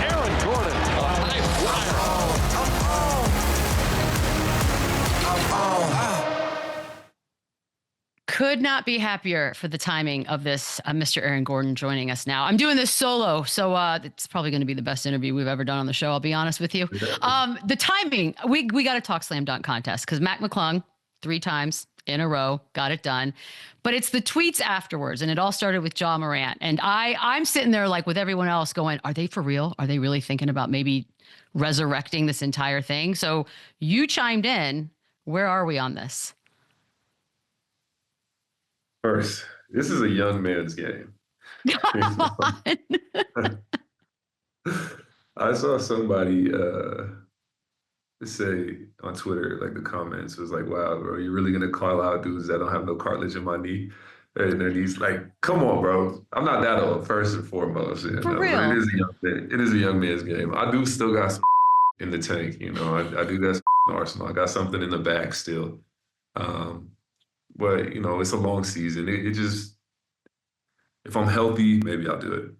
Aaron Gordon, a high flyer. Could not be happier for the timing of this, Mr. Aaron Gordon joining us now. I'm doing this solo, so it's probably going to be the best interview we've ever done on the show. I'll be honest with you. The timing, we got to talk slam dunk contest because Mac McClung 3 times in a row got it done, but it's the tweets afterwards, and it all started with Ja Morant. And I'm sitting there like with everyone else going, are they for real? Are they really thinking about maybe resurrecting this entire thing? So you chimed in. Where are we on this? First, this is a young man's game. I saw somebody say on Twitter, like the comments was like, wow, bro, you're really going to call out dudes that don't have no cartilage in my knee? And then he's like, come on, bro. I'm not that old, first and foremost. You know? For real. But it is a young man's game. I do still got some in the tank, you know. I do got some arsenal. I got something in the bag still. But, you know, it's a long season. It just, if I'm healthy, maybe I'll do it.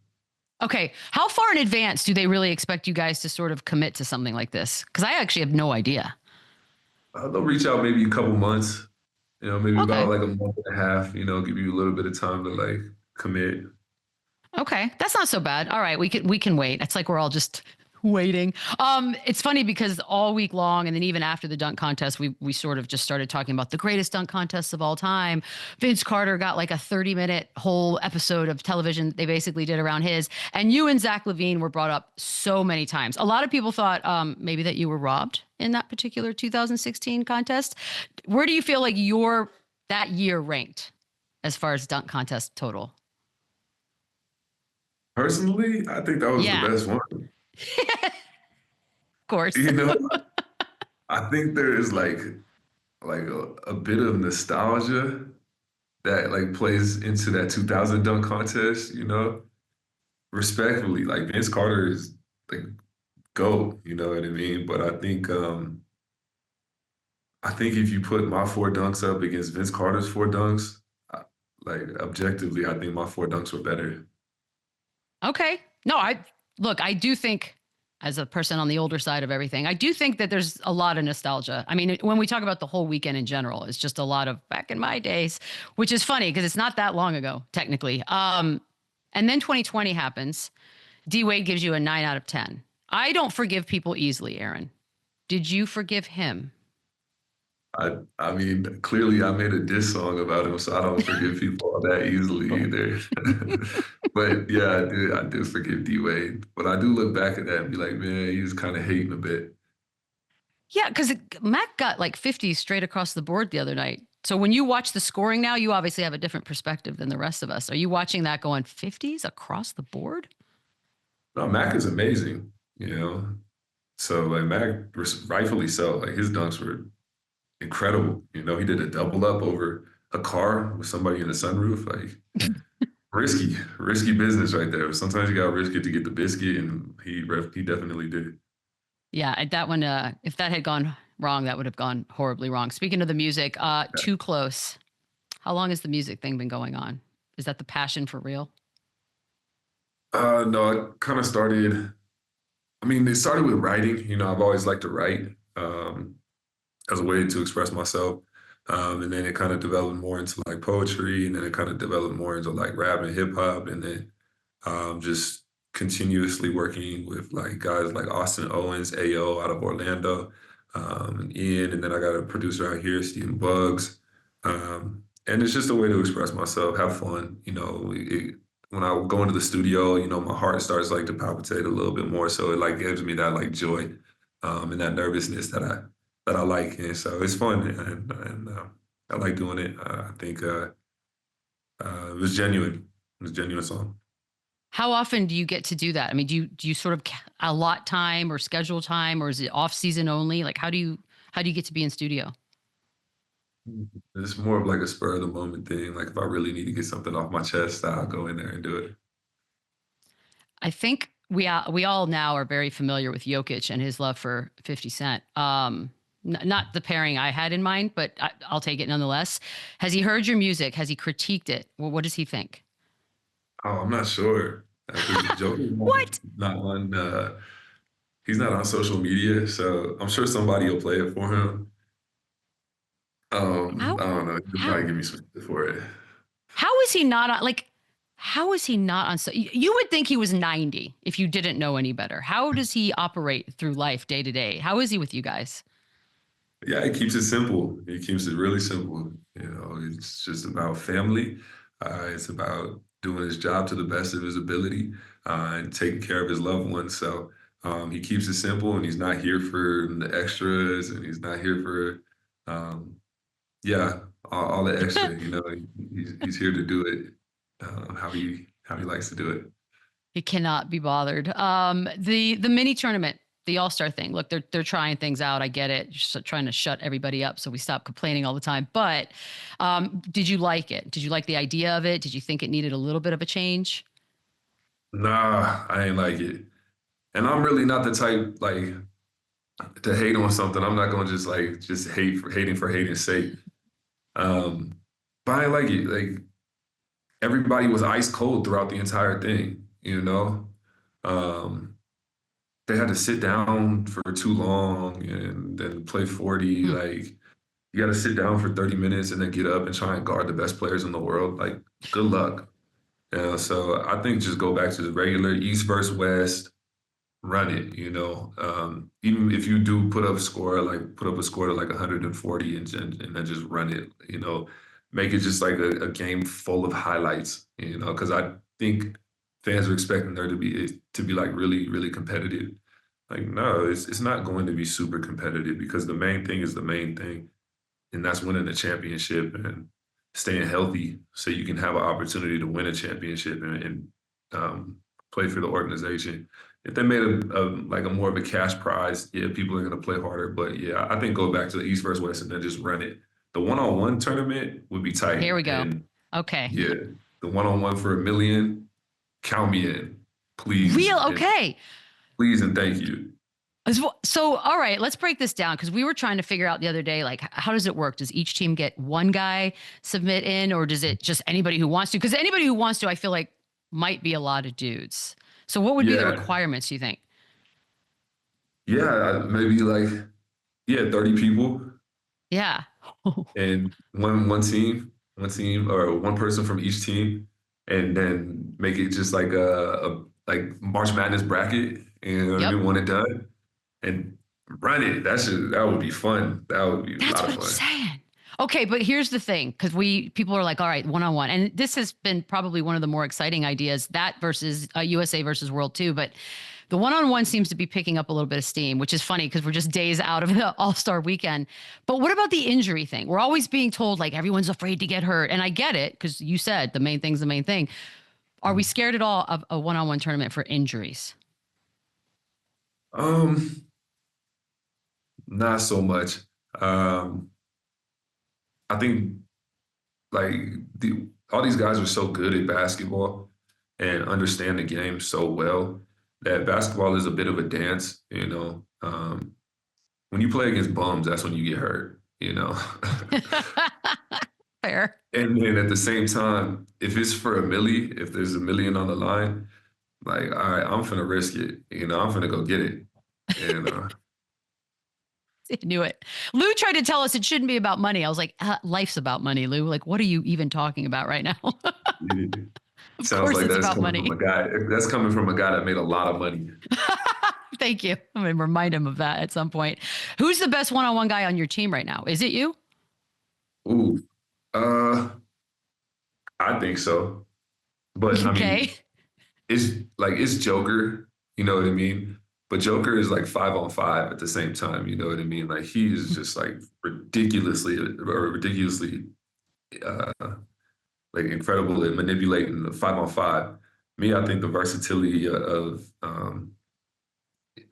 Okay. How far in advance do they really expect you guys to sort of commit to something like this? Because I actually have no idea. They'll reach out maybe a couple months, you know, maybe about like a month and a half, you know, give you a little bit of time to like commit. Okay. That's not so bad. All right. We can wait. It's like we're all just waiting. It's funny because all week long, and then even after the dunk contest, we sort of just started talking about the greatest dunk contests of all time. Vince Carter got like a 30-minute whole episode of television they basically did around his. And you and Zach LaVine were brought up so many times. A lot of people thought maybe that you were robbed in that particular 2016 contest. Where do you feel like that year ranked as far as dunk contest total? Personally, I think that was the best one. Of course. You know, I think there is like a bit of nostalgia that like plays into that 2000 dunk contest, you know. Respectfully, like Vince Carter is like GOAT, you know what I mean? But I think if you put my 4 dunks up against Vince Carter's 4 dunks, like objectively, I think my 4 dunks were better. Okay. No, I do think, as a person on the older side of everything, I do think that there's a lot of nostalgia. I mean, when we talk about the whole weekend in general, it's just a lot of back in my days, which is funny because it's not that long ago, technically. And then 2020 happens. D-Wade gives you a 9 out of 10. I don't forgive people easily, Aaron. Did you forgive him? I mean, clearly I made a diss song about him, so I don't forgive people all that easily either. But yeah, I do forgive D-Wade. But I do look back at that and be like, man, he was kind of hating a bit. Yeah, because Mac got like 50 straight across the board the other night. So when you watch the scoring now, you obviously have a different perspective than the rest of us. Are you watching that going 50s across the board? No, Mac is amazing, you know? So like Mac, rightfully so, like his dunks were incredible. You know, he did a double up over a car with somebody in the sunroof. Like risky business right there. Sometimes you got to risk it to get the biscuit, and he definitely did. Yeah, that one, if that had gone wrong, that would have gone horribly wrong. Speaking of the music, Too Close. How long has the music thing been going on? Is that the passion for real? No, it kind of started, I mean, it started with writing. You know, I've always liked to write as a way to express myself. And then it kind of developed more into like poetry, and then it kind of developed more into like rap and hip hop. And then just continuously working with like guys like Austin Owens, AO out of Orlando, and Ian. And then I got a producer out here, Stephen Bugs. And it's just a way to express myself, have fun. You know, when I go into the studio, you know, my heart starts like to palpitate a little bit more. So it like gives me that like joy and that nervousness that I like. And so it's fun, and I like doing it. I think it was genuine. It was a genuine song. How often do you get to do that? I mean, do you sort of allot time or schedule time, or is it off season only? Like, how do you get to be in studio? It's more of like a spur of the moment thing. Like if I really need to get something off my chest, I'll go in there and do it. I think we all now are very familiar with Jokic and his love for 50 Cent. Not the pairing I had in mind, but I'll take it nonetheless. Has he heard your music? Has he critiqued it? Well, what does he think? Oh, I'm not sure because Joker's What? not on. He's not on social media, so I'm sure somebody will play it for him. How I don't know. He'll how probably give me some shit for it. how is he not on like how is he not on you would think he was 90 if you didn't know any better. How does he operate through life day to day? How is he with you guys? Yeah, he keeps it simple. He keeps it really simple. It's just about family. It's about doing his job to the best of his ability and taking care of his loved ones. So he keeps it simple, and he's not here for the extras, and he's not here for, um, yeah, all the extra. He's here to do it how he likes to do it. He cannot be bothered. The mini tournament, the All Star thing. Look, they're trying things out. I get it, just trying to shut everybody up so we stop complaining all the time. But did you like it? Did you like the idea of it? Did you think it needed a little bit of a change? Nah, I ain't like it. And I'm really not the type like to hate on something. I'm not gonna just hate for hating's sake. Um, but I ain't like it. Like everybody was ice cold throughout the entire thing, you know? Um, they had to sit down for too long and then play 40. Hmm. Like you gotta sit down for 30 minutes and then get up and try and guard the best players in the world. Like, good luck. So I think just go back to the regular East versus West, run it, even if you do put up a score to like 140 and then just run it, make it just like a game full of highlights, because I think fans are expecting there to be like really, really competitive. Like, no, it's not going to be super competitive because the main thing is the main thing, and that's winning the championship and staying healthy so you can have an opportunity to win a championship and play for the organization. If they made a more of a cash prize, yeah, people are going to play harder. But yeah, I think go back to the East versus West and then just run it. The one-on-one tournament would be Here tight, we go. and Okay. yeah, the one-on-one for $1 million, count me in, please, Real and okay. please and thank you. So, all right, let's break this down because we were trying to figure out the other day, like, how does it work? Does each team get one guy submit in, or does it just anybody who wants to? Because anybody who wants to, I feel like, might be a lot of dudes. So, what would be the Yeah, requirements, do you think? yeah, maybe like 30 people Yeah. and one team or one person from each team, and then make it just like a like March Madness bracket, and I Yep. mean, one and done, and run it. That would be fun. That would be a That's lot what of I'm fun. saying. Okay, but here's the thing, because people are like, all right, one on one, and this has been probably one of the more exciting ideas. That versus USA versus World too, but the one on one seems to be picking up a little bit of steam, which is funny because we're just days out of the All Star weekend. But what about the injury thing? We're always being told like everyone's afraid to get hurt, and I get it because you said the main thing's the main thing. Are we scared at all of a one on one tournament for injuries? Um, Not so much. Um, I think like all these guys are so good at basketball and understand the game so well that basketball is a bit of a dance. When you play against bums, that's when you get hurt. Fair. And then at the same time, if it's for if there's $1 million on the line, like, all right, I'm finna risk it. I'm finna go get it. And I knew it. Lou tried to tell us it shouldn't be about money. I was like, life's about money, Lou. Like, what are you even talking about right now? it Of sounds course like it's that's about coming from a money. guy. That's coming from a guy that made a lot of money. Thank you. I'm going to remind him of that at some point. Who's the best one on one guy on your team right now? Is it you? Ooh, uh, I think so. But I Okay. mean, it's Joker, you know what I mean? But Joker is like 5 on 5 at the same time, you know what I mean? Like he is just like ridiculously uh like incredible at manipulating the 5 on 5. Me, I think the versatility of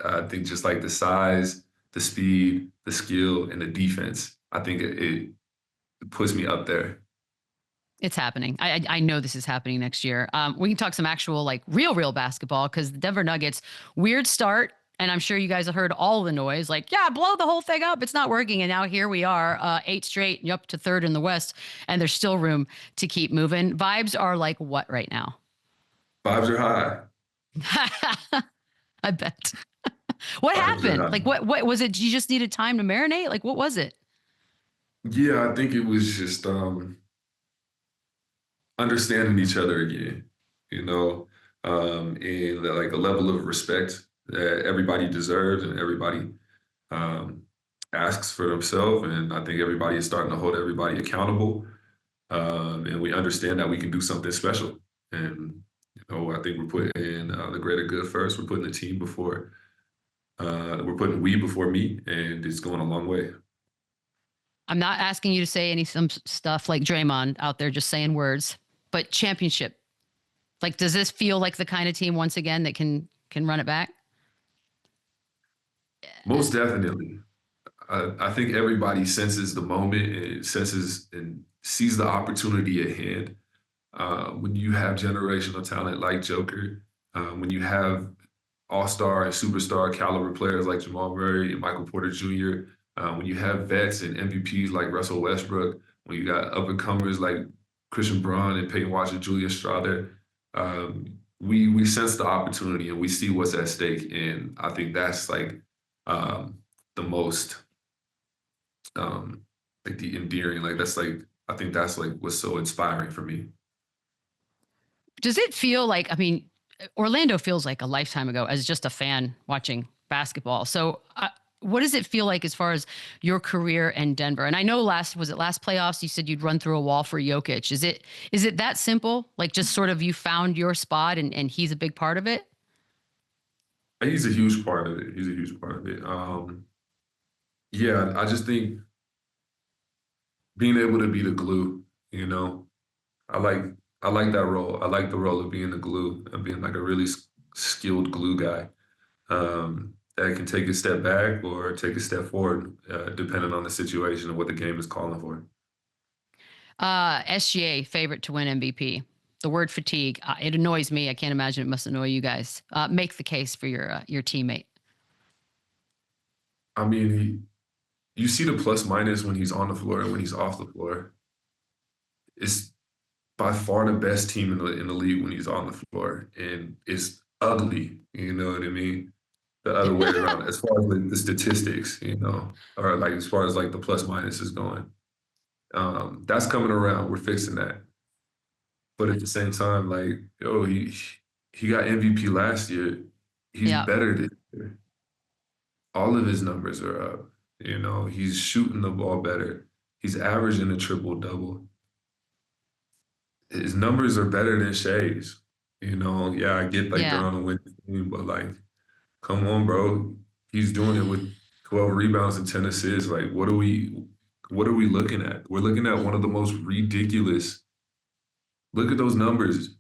I think just like the size, the speed, the skill, and the defense. I think it puts me up there. It's happening. I know this is happening next year. We can talk some actual like real basketball because the Denver Nuggets weird start, and I'm sure you guys have heard all the noise. Like, yeah, blow the whole thing up. It's not working, and now here we are, 8 straight, and up to third in the West, and there's still room to keep moving. Vibes are like what right now? Vibes are high. I bet. What Vibes are happened? high. Like, what was it? You just needed time to marinate? Like, what was it? Yeah, I think it was just understanding each other again, you know, and like a level of respect that everybody deserves and everybody um, asks for themselves. And I think everybody is starting to hold everybody accountable. And we understand that we can do something special. And, you know, I think we're putting the greater good first. We're putting the team before, we're putting we before me, and it's going a long way. I'm not asking you to say some stuff like Draymond out there just saying words, but championship. Like, does this feel like the kind of team once again that can run it back? Most definitely. I think everybody senses the moment and senses and sees the opportunity at hand. When you have generational talent like Joker, when you have all-star and superstar caliber players like Jamal Murray and Michael Porter Jr., when you have vets and MVPs like Russell Westbrook, when you got up-and-comers like Christian Braun and Peyton Watson, Julius Strawther, we sense the opportunity and we see what's at stake. And I think that's like the most like the endearing, like that's like I think that's like what's so inspiring for me. Does it feel like, I mean, Orlando feels like a lifetime ago as just a fan watching basketball. So, what does it feel like as far as your career in Denver? And I know last playoffs you said you'd run through a wall for Jokic. Is it that simple? Like just sort of you found your spot and he's a big part of it? He's a huge part of it. He's a huge part of it. Yeah, I just think being able to be the glue, you know, I like I like that role. I like the role of being the glue and being like a really skilled glue guy that can take a step back or take a step forward, depending on the situation and what the game is calling for. SGA favorite to win MVP. The word fatigue. It annoys me. I can't imagine it must annoy you guys. Make the case for your teammate. I mean, you see the plus minus when he's on the floor and when he's off the floor. It's by far the best team in the league when he's on the floor, and it's ugly. You know what I mean? The other way around, as far as like the statistics, you know, or like as far as like the plus minus is going. That's coming around. We're fixing that. But at the same time, like, yo, he got MVP last year. He's Yeah. better this year. All of his numbers are up. You know, he's shooting the ball better. He's averaging a triple double. His numbers are better than Shay's. You know, yeah, I get like they're Yeah. on a winning team, but like, come on, bro. He's doing it with 12 rebounds and 10 assists. Like, what are we looking at? We're looking at one of the most ridiculous. Look at those numbers.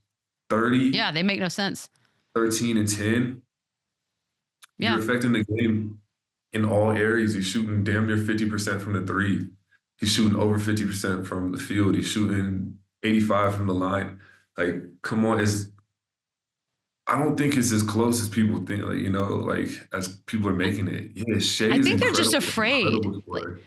30, Yeah, they make no sense. 13, and 10. Yeah. You're affecting the game in all areas. He's shooting damn near 50% from the three. He's shooting over 50% from the field. He's shooting 85 from the line. Like, come on, I don't think it's as close as people think, like, you know, like as people are making it. Yeah, Shea I is think they're just incredible, afraid. incredible scorer.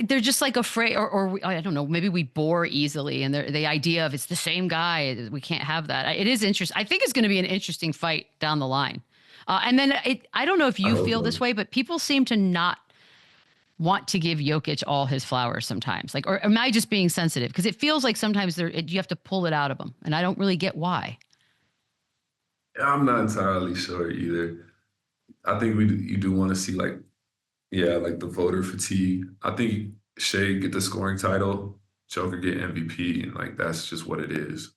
They're just like afraid, I don't know, maybe we bore easily. And the idea of it's the same guy, we can't have that. It is interesting. I think it's going to be an interesting fight down the line. And then I don't know if I you hope feel so. this way, but people seem to not want to give Jokic all his flowers sometimes. Like, or am I just being sensitive? Because it feels like sometimes you have to pull it out of them. And I don't really get why. I'm not entirely sure either. I think you do want to see like, yeah, like the voter fatigue. I think Shea get the scoring title, Joker get MVP, and like that's just what it is.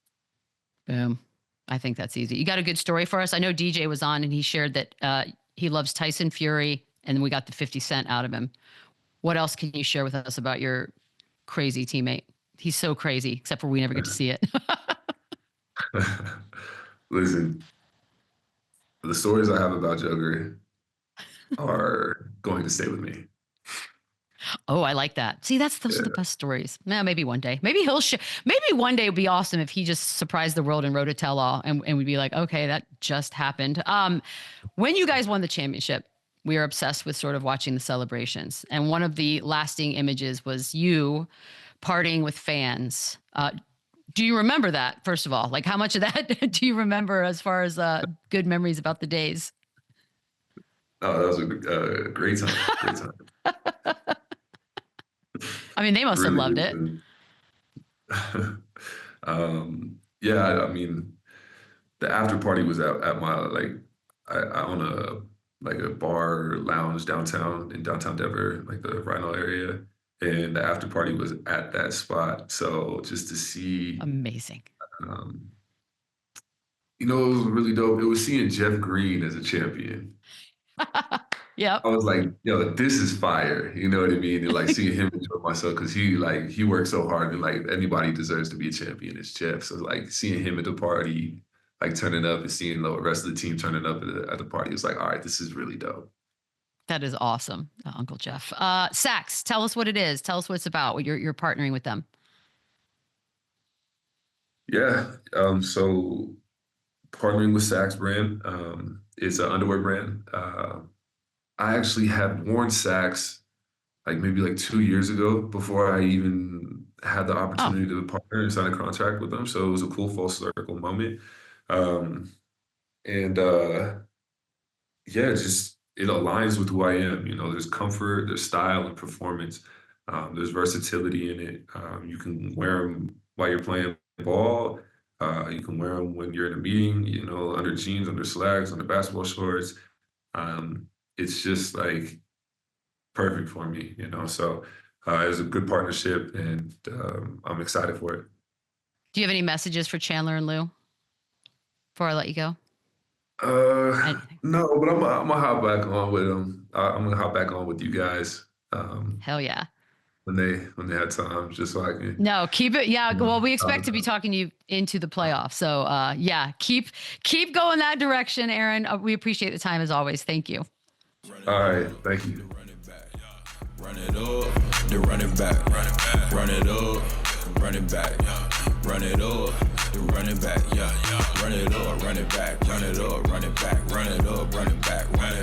Boom. I think that's easy. You got a good story for us? I know DJ was on and he shared that he loves Tyson Fury and we got the 50 cent out of him. What else can you share with us about your crazy teammate? He's so crazy, except for we never get to see it. Listen, the stories I have about Joker are going to stay with me. Oh, I like that. See, those are the Yeah. best stories. Nah, maybe one day. Maybe maybe one day it would be awesome if he just surprised the world and wrote a tell-all and we'd be like, okay, that just happened. When you guys won the championship, we were obsessed with sort of watching the celebrations. And one of the lasting images was you partying with fans. Do you remember that, first of all? Like, how much of that do you remember as far as good memories about the days? Oh, that was a great time. Great time. I mean, they must have Really loved it. good. Yeah, I mean, the after party was at my like I own a bar lounge downtown in downtown Denver, like the Rhino area, and the after party was at that spot. So just to see, Amazing. um, it was really dope. It was seeing Jeff Green as a champion. Yep. I was like, yo, this is fire. You know what I mean? And like seeing him enjoy myself because he worked so hard and like anybody deserves to be a champion. It's Jeff. So like seeing him at the party, like turning up and seeing the rest of the team turning up at the party, it's like, all right, this is really dope. That is awesome, Uncle Jeff. Saks, tell us what it is. Tell us what it's about. What you're partnering with them. Yeah. So partnering with Saks brand, it's an underwear brand. I actually had worn Saks like maybe like 2 years ago before I even had the opportunity to partner and sign a contract with them. So it was a cool full circle moment. Um, and yeah, just it aligns with who I am. There's comfort, there's style and performance. There's versatility in it. You can wear them while you're playing ball. You can wear them when you're in a meeting, under jeans, under slacks, under basketball shorts. It's just like perfect for me. So it's a good partnership and I'm excited for it. Do you have any messages for Chandler and Lou before I let you go? No, but I'm gonna hop back on with them. I'm gonna hop back on with you guys. Hell yeah. When they have time, just so I can. No, keep it. Yeah. Well, we expect to be talking to you into the playoffs. So yeah, keep going that direction, Aaron. We appreciate the time as always. Thank you. All right. Thank you. Run it up, the running back, run it up, run it back, run it up, the running back, run it up, run it back, run it up, run it back, run it up, run it back, run it